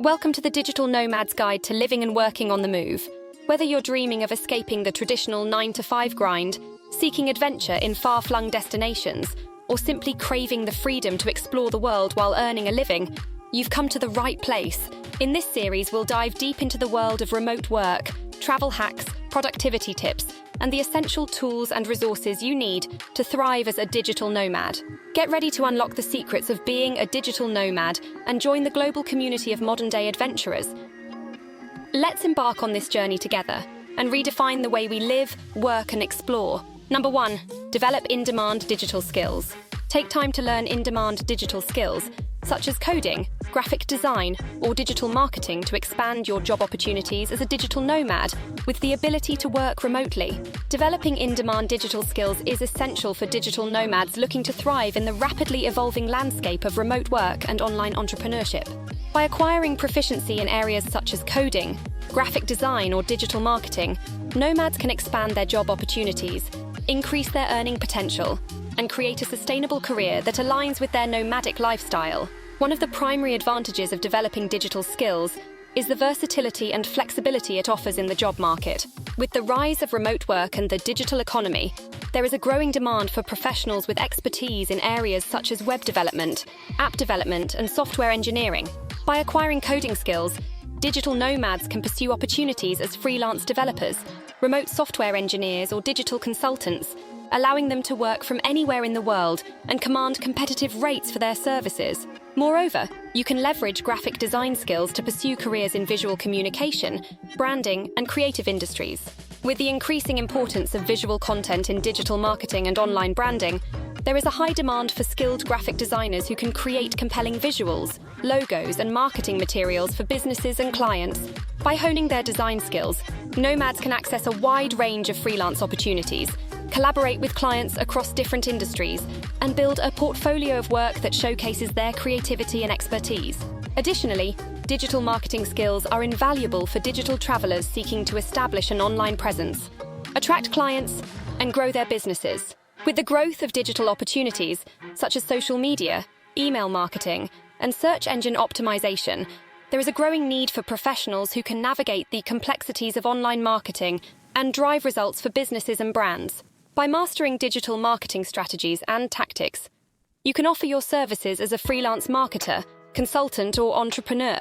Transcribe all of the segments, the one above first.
Welcome to the Digital Nomad's Guide to Living and Working on the Move. Whether you're dreaming of escaping the traditional 9-to-5 grind, seeking adventure in far-flung destinations, or simply craving the freedom to explore the world while earning a living, you've come to the right place. In this series, we'll dive deep into the world of remote work, travel hacks, productivity tips, and the essential tools and resources you need to thrive as a digital nomad. Get ready to unlock the secrets of being a digital nomad and join the global community of modern-day adventurers. Let's embark on this journey together and redefine the way we live, work, and explore. Number 1, develop in-demand digital skills. Take time to learn in-demand digital skills, such as coding, graphic design, or digital marketing to expand your job opportunities as a digital nomad with the ability to work remotely. Developing in-demand digital skills is essential for digital nomads looking to thrive in the rapidly evolving landscape of remote work and online entrepreneurship. By acquiring proficiency in areas such as coding, graphic design, or digital marketing, nomads can expand their job opportunities, increase their earning potential, and create a sustainable career that aligns with their nomadic lifestyle. One of the primary advantages of developing digital skills is the versatility and flexibility it offers in the job market. With the rise of remote work and the digital economy, there is a growing demand for professionals with expertise in areas such as web development, app development, and software engineering. By acquiring coding skills, digital nomads can pursue opportunities as freelance developers, remote software engineers, or digital consultants, allowing them to work from anywhere in the world and command competitive rates for their services. Moreover, you can leverage graphic design skills to pursue careers in visual communication, branding, and creative industries. With the increasing importance of visual content in digital marketing and online branding, there is a high demand for skilled graphic designers who can create compelling visuals, logos, and marketing materials for businesses and clients. By honing their design skills, nomads can access a wide range of freelance opportunities, collaborate with clients across different industries, and build a portfolio of work that showcases their creativity and expertise. Additionally, digital marketing skills are invaluable for digital travelers seeking to establish an online presence, attract clients, and grow their businesses. With the growth of digital opportunities, such as social media, email marketing, and search engine optimization, there is a growing need for professionals who can navigate the complexities of online marketing and drive results for businesses and brands. By mastering digital marketing strategies and tactics, you can offer your services as a freelance marketer, consultant, or entrepreneur,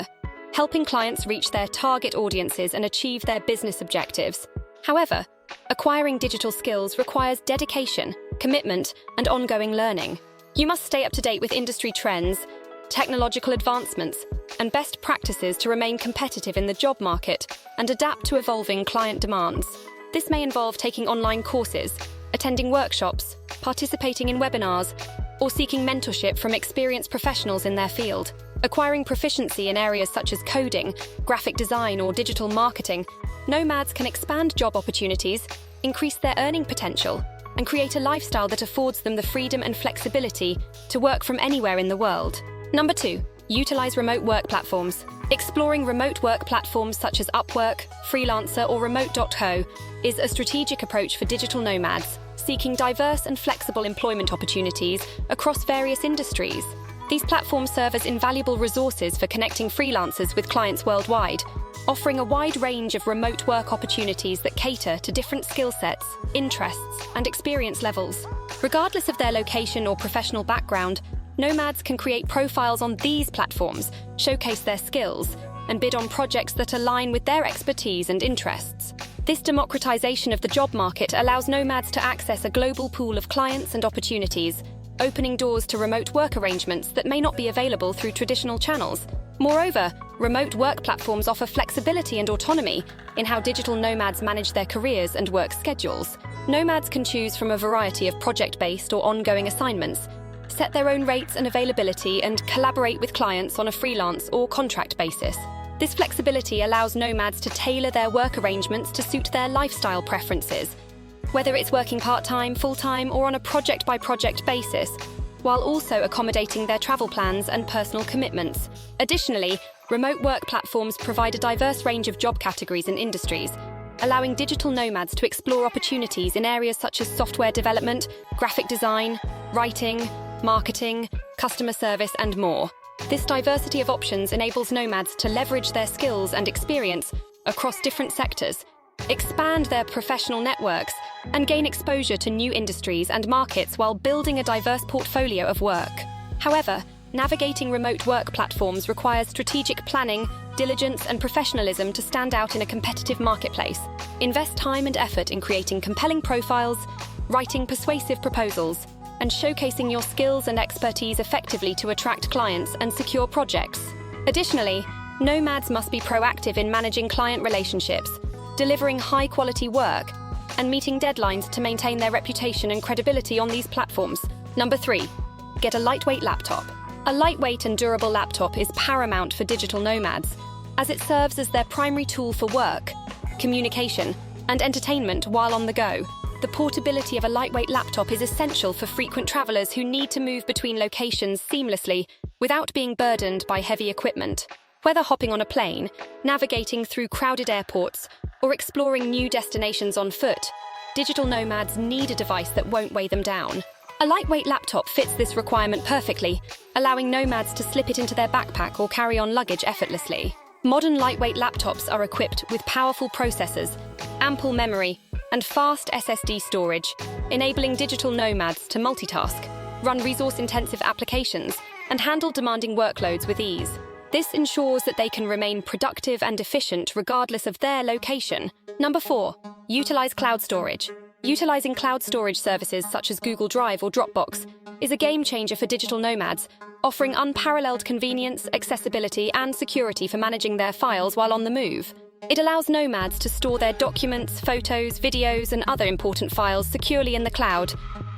helping clients reach their target audiences and achieve their business objectives. However, acquiring digital skills requires dedication, commitment, and ongoing learning. You must stay up to date with industry trends, technological advancements, and best practices to remain competitive in the job market and adapt to evolving client demands. This may involve taking online courses, attending workshops, participating in webinars, or seeking mentorship from experienced professionals in their field. Acquiring proficiency in areas such as coding, graphic design, or digital marketing, nomads can expand job opportunities, increase their earning potential, and create a lifestyle that affords them the freedom and flexibility to work from anywhere in the world. Number 2, utilize remote work platforms. Exploring remote work platforms such as Upwork, Freelancer, or Remote.co is a strategic approach for digital nomads seeking diverse and flexible employment opportunities across various industries. These platforms serve as invaluable resources for connecting freelancers with clients worldwide, offering a wide range of remote work opportunities that cater to different skill sets, interests, and experience levels. Regardless of their location or professional background, nomads can create profiles on these platforms, showcase their skills, and bid on projects that align with their expertise and interests. This democratization of the job market allows nomads to access a global pool of clients and opportunities, opening doors to remote work arrangements that may not be available through traditional channels. Moreover, remote work platforms offer flexibility and autonomy in how digital nomads manage their careers and work schedules. Nomads can choose from a variety of project-based or ongoing assignments, set their own rates and availability, and collaborate with clients on a freelance or contract basis. This flexibility allows nomads to tailor their work arrangements to suit their lifestyle preferences, whether it's working part-time, full-time, or on a project-by-project basis, while also accommodating their travel plans and personal commitments. Additionally, remote work platforms provide a diverse range of job categories and industries, allowing digital nomads to explore opportunities in areas such as software development, graphic design, writing, marketing, customer service, and more. This diversity of options enables nomads to leverage their skills and experience across different sectors, expand their professional networks, and gain exposure to new industries and markets while building a diverse portfolio of work. However, navigating remote work platforms requires strategic planning, diligence, and professionalism to stand out in a competitive marketplace. Invest time and effort in creating compelling profiles, writing persuasive proposals, and showcasing your skills and expertise effectively to attract clients and secure projects. Additionally, nomads must be proactive in managing client relationships, delivering high-quality work, and meeting deadlines to maintain their reputation and credibility on these platforms. Number 3, get a lightweight laptop. A lightweight and durable laptop is paramount for digital nomads, as it serves as their primary tool for work, communication, and entertainment while on the go. The portability of a lightweight laptop is essential for frequent travelers who need to move between locations seamlessly without being burdened by heavy equipment. Whether hopping on a plane, navigating through crowded airports, or exploring new destinations on foot, digital nomads need a device that won't weigh them down. A lightweight laptop fits this requirement perfectly, allowing nomads to slip it into their backpack or carry on luggage effortlessly. Modern lightweight laptops are equipped with powerful processors, ample memory, and fast SSD storage, enabling digital nomads to multitask, run resource-intensive applications, and handle demanding workloads with ease. This ensures that they can remain productive and efficient regardless of their location. Number 4, utilize cloud storage. Utilizing cloud storage services such as Google Drive or Dropbox is a game changer for digital nomads, offering unparalleled convenience, accessibility, and security for managing their files while on the move. It allows nomads to store their documents, photos, videos, and other important files securely in the cloud,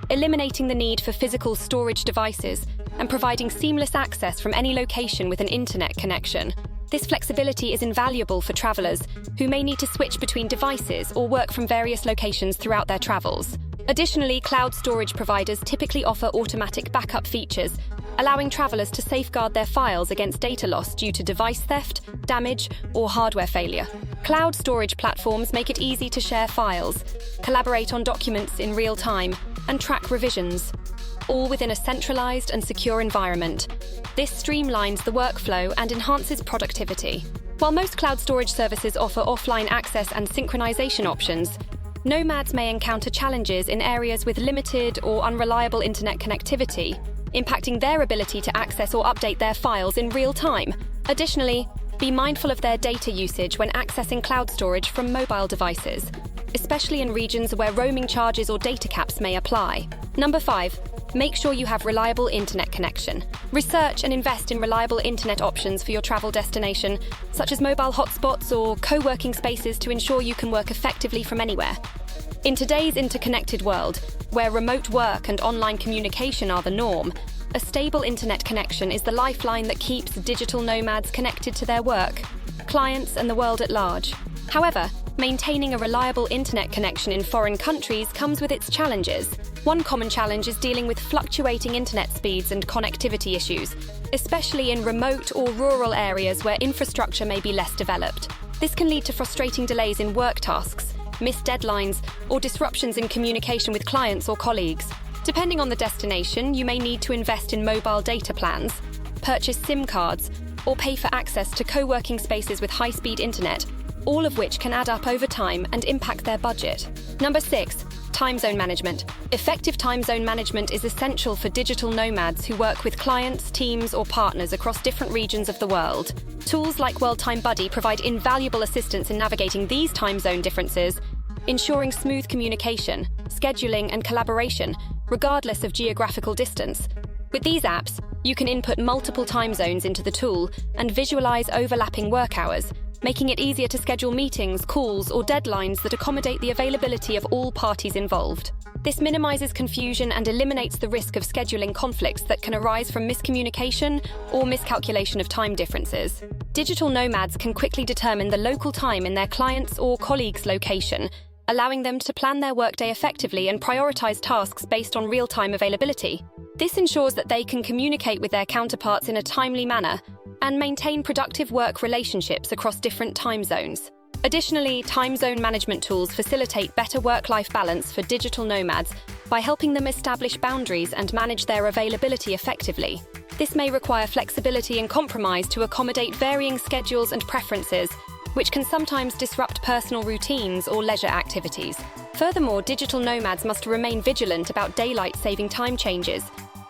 eliminating the need for physical storage devices and providing seamless access from any location with an internet connection. This flexibility is invaluable for travelers who may need to switch between devices or work from various locations throughout their travels. Additionally, cloud storage providers typically offer automatic backup features, allowing travelers to safeguard their files against data loss due to device theft, damage, or hardware failure. Cloud storage platforms make it easy to share files, collaborate on documents in real time, and track revisions, all within a centralized and secure environment. This streamlines the workflow and enhances productivity. While most cloud storage services offer offline access and synchronization options, nomads may encounter challenges in areas with limited or unreliable internet connectivity, impacting their ability to access or update their files in real time. Additionally, be mindful of their data usage when accessing cloud storage from mobile devices, especially in regions where roaming charges or data caps may apply. Number 5, make sure you have reliable internet connection. Research and invest in reliable internet options for your travel destination, such as mobile hotspots or co-working spaces to ensure you can work effectively from anywhere. In today's interconnected world, where remote work and online communication are the norm, a stable internet connection is the lifeline that keeps digital nomads connected to their work, clients, and the world at large. However, maintaining a reliable internet connection in foreign countries comes with its challenges. One common challenge is dealing with fluctuating internet speeds and connectivity issues, especially in remote or rural areas where infrastructure may be less developed. This can lead to frustrating delays in work tasks, missed deadlines, or disruptions in communication with clients or colleagues. Depending on the destination, you may need to invest in mobile data plans, purchase SIM cards, or pay for access to co-working spaces with high-speed internet, all of which can add up over time and impact their budget. Number 6, time zone management. Effective time zone management is essential for digital nomads who work with clients, teams, or partners across different regions of the world. Tools like World Time Buddy provide invaluable assistance in navigating these time zone differences, ensuring smooth communication, scheduling, and collaboration, regardless of geographical distance. With these apps, you can input multiple time zones into the tool and visualize overlapping work hours, making it easier to schedule meetings, calls, or deadlines that accommodate the availability of all parties involved. This minimizes confusion and eliminates the risk of scheduling conflicts that can arise from miscommunication or miscalculation of time differences. Digital nomads can quickly determine the local time in their client's or colleague's location, allowing them to plan their workday effectively and prioritize tasks based on real-time availability. This ensures that they can communicate with their counterparts in a timely manner and maintain productive work relationships across different time zones. Additionally, time zone management tools facilitate better work-life balance for digital nomads by helping them establish boundaries and manage their availability effectively. This may require flexibility and compromise to accommodate varying schedules and preferences, which can sometimes disrupt personal routines or leisure activities. Furthermore, digital nomads must remain vigilant about daylight-saving time changes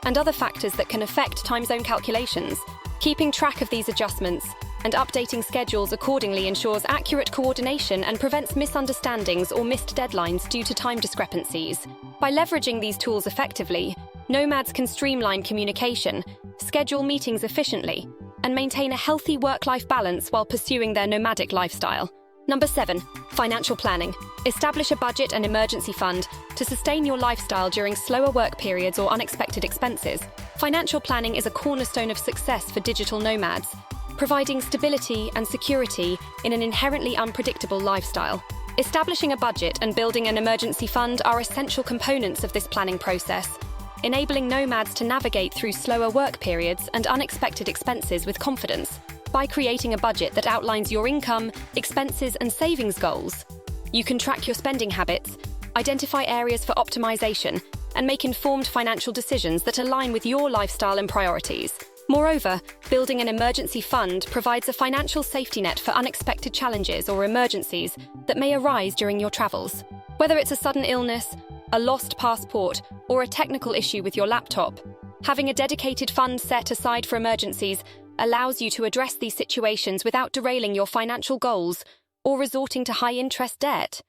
and other factors that can affect time zone calculations. Keeping track of these adjustments and updating schedules accordingly ensures accurate coordination and prevents misunderstandings or missed deadlines due to time discrepancies. By leveraging these tools effectively, nomads can streamline communication, schedule meetings efficiently, and maintain a healthy work-life balance while pursuing their nomadic lifestyle. Number 7. Financial planning. Establish a budget and emergency fund to sustain your lifestyle during slower work periods or unexpected expenses. Financial planning is a cornerstone of success for digital nomads, providing stability and security in an inherently unpredictable lifestyle. Establishing a budget and building an emergency fund are essential components of this planning process, enabling nomads to navigate through slower work periods and unexpected expenses with confidence. By creating a budget that outlines your income, expenses, and savings goals, you can track your spending habits, identify areas for optimization, and make informed financial decisions that align with your lifestyle and priorities. Moreover, building an emergency fund provides a financial safety net for unexpected challenges or emergencies that may arise during your travels. Whether it's a sudden illness, a lost passport, or a technical issue with your laptop, having a dedicated fund set aside for emergencies allows you to address these situations without derailing your financial goals or resorting to high-interest debt.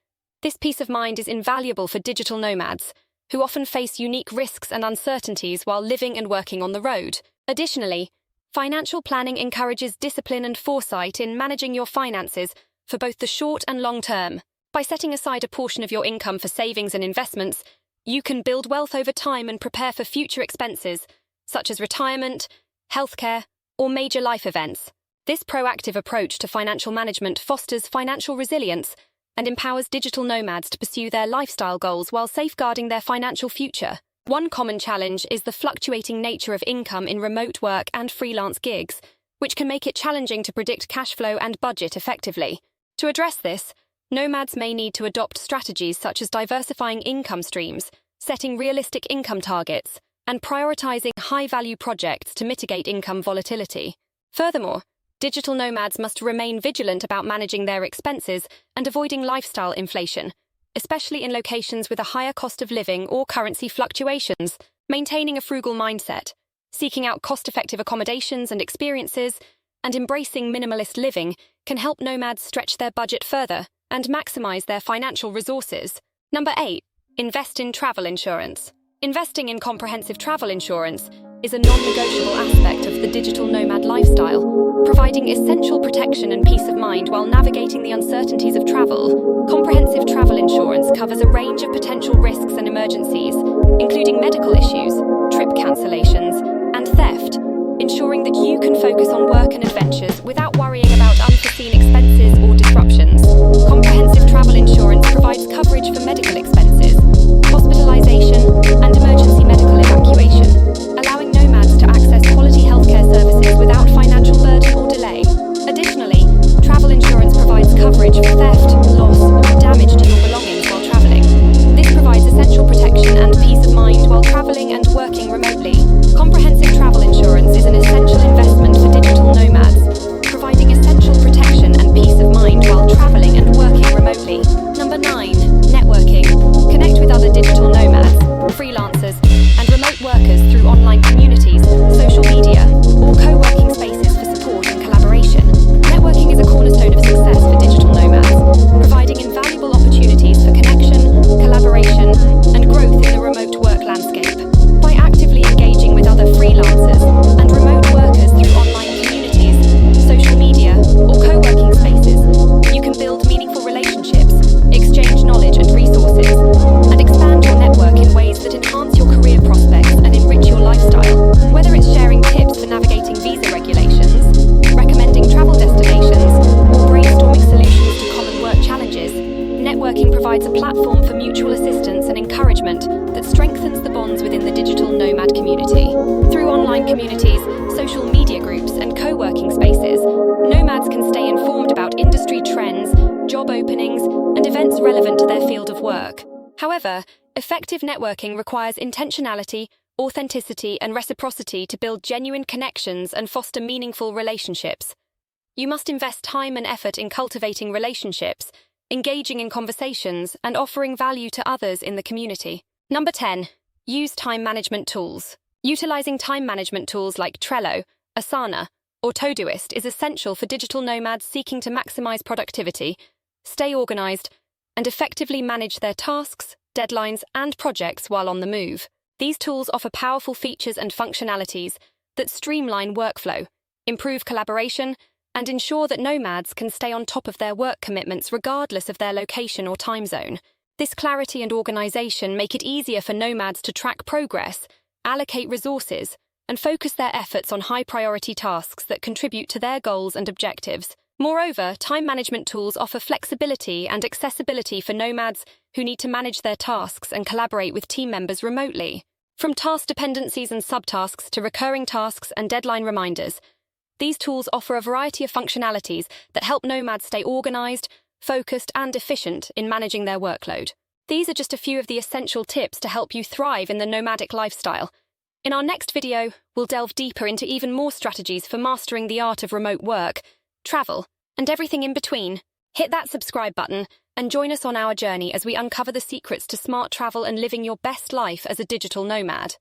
This peace of mind is invaluable for digital nomads, who often face unique risks and uncertainties while living and working on the road. Additionally, financial planning encourages discipline and foresight in managing your finances for both the short and long term. By setting aside a portion of your income for savings and investments, you can build wealth over time and prepare for future expenses, such as retirement, healthcare, or major life events. This proactive approach to financial management fosters financial resilience and empowers digital nomads to pursue their lifestyle goals while safeguarding their financial future. One common challenge is the fluctuating nature of income in remote work and freelance gigs, which can make it challenging to predict cash flow and budget effectively. To address this, nomads may need to adopt strategies such as diversifying income streams, setting realistic income targets, and prioritizing high-value projects to mitigate income volatility. Furthermore, digital nomads must remain vigilant about managing their expenses and avoiding lifestyle inflation, especially in locations with a higher cost of living or currency fluctuations. Maintaining a frugal mindset, seeking out cost-effective accommodations and experiences, and embracing minimalist living can help nomads stretch their budget further and maximize their financial resources. Number 8. Invest in travel insurance. Investing in comprehensive travel insurance is a non-negotiable aspect of the digital nomad lifestyle, providing essential protection and peace of mind while navigating the uncertainties of travel. Comprehensive travel insurance covers a range of potential risks and emergencies, including medical issues, trip cancellations, and theft, ensuring that you can focus on work and adventures without worrying about unforeseen expenses or disruptions. Comprehensive travel insurance provides coverage for medical expenses, hospitalization, and emergency medical evacuation, allowing nomads to access quality healthcare services without financial burden or delay. Additionally, travel insurance provides coverage for theft, loss, or damage to your belongings while traveling. This provides essential protection and peace of mind while traveling and working remotely. Comprehensive travel insurance is an essential investment for digital nomads, providing essential protection and peace of mind while traveling and working remotely. Number 9. Networking. Connect with other digital nomads, freelancers, and remote workers through online communities, social media, or co-working spaces for support and collaboration. Networking is a cornerstone of success for digital nomads, providing invaluable opportunities for connection, collaboration, and growth in the remote work landscape. By actively engaging with other freelancers and remote workers through online communities, social media, or co-working spaces, you can build meaningful relationships, exchange knowledge and resources, and expand your network in ways that enhance your career prospects and enrich your lifestyle. Whether it's sharing tips for navigating visa regulations, recommending travel destinations, or brainstorming solutions to common work challenges, networking provides a platform for mutual assistance and encouragement that strengthens the bonds within the digital nomad community. Through online communities, social media groups, and co-working spaces, nomads can stay informed about industry trends, job events relevant to their field of work. However, effective networking requires intentionality, authenticity, and reciprocity to build genuine connections and foster meaningful relationships. You must invest time and effort in cultivating relationships, engaging in conversations, and offering value to others in the community. Number 10. Use time management tools. Utilizing time management tools like Trello, Asana, or Todoist is essential for digital nomads seeking to maximize productivity, stay organized, and effectively manage their tasks, deadlines, and projects while on the move. These tools offer powerful features and functionalities that streamline workflow, improve collaboration, and ensure that nomads can stay on top of their work commitments regardless of their location or time zone. This clarity and organization make it easier for nomads to track progress, allocate resources, and focus their efforts on high-priority tasks that contribute to their goals and objectives. Moreover, time management tools offer flexibility and accessibility for nomads who need to manage their tasks and collaborate with team members remotely. From task dependencies and subtasks to recurring tasks and deadline reminders, these tools offer a variety of functionalities that help nomads stay organized, focused, and efficient in managing their workload. These are just a few of the essential tips to help you thrive in the nomadic lifestyle. In our next video, we'll delve deeper into even more strategies for mastering the art of remote work, travel, and everything in between. Hit that subscribe button and join us on our journey as we uncover the secrets to smart travel and living your best life as a digital nomad.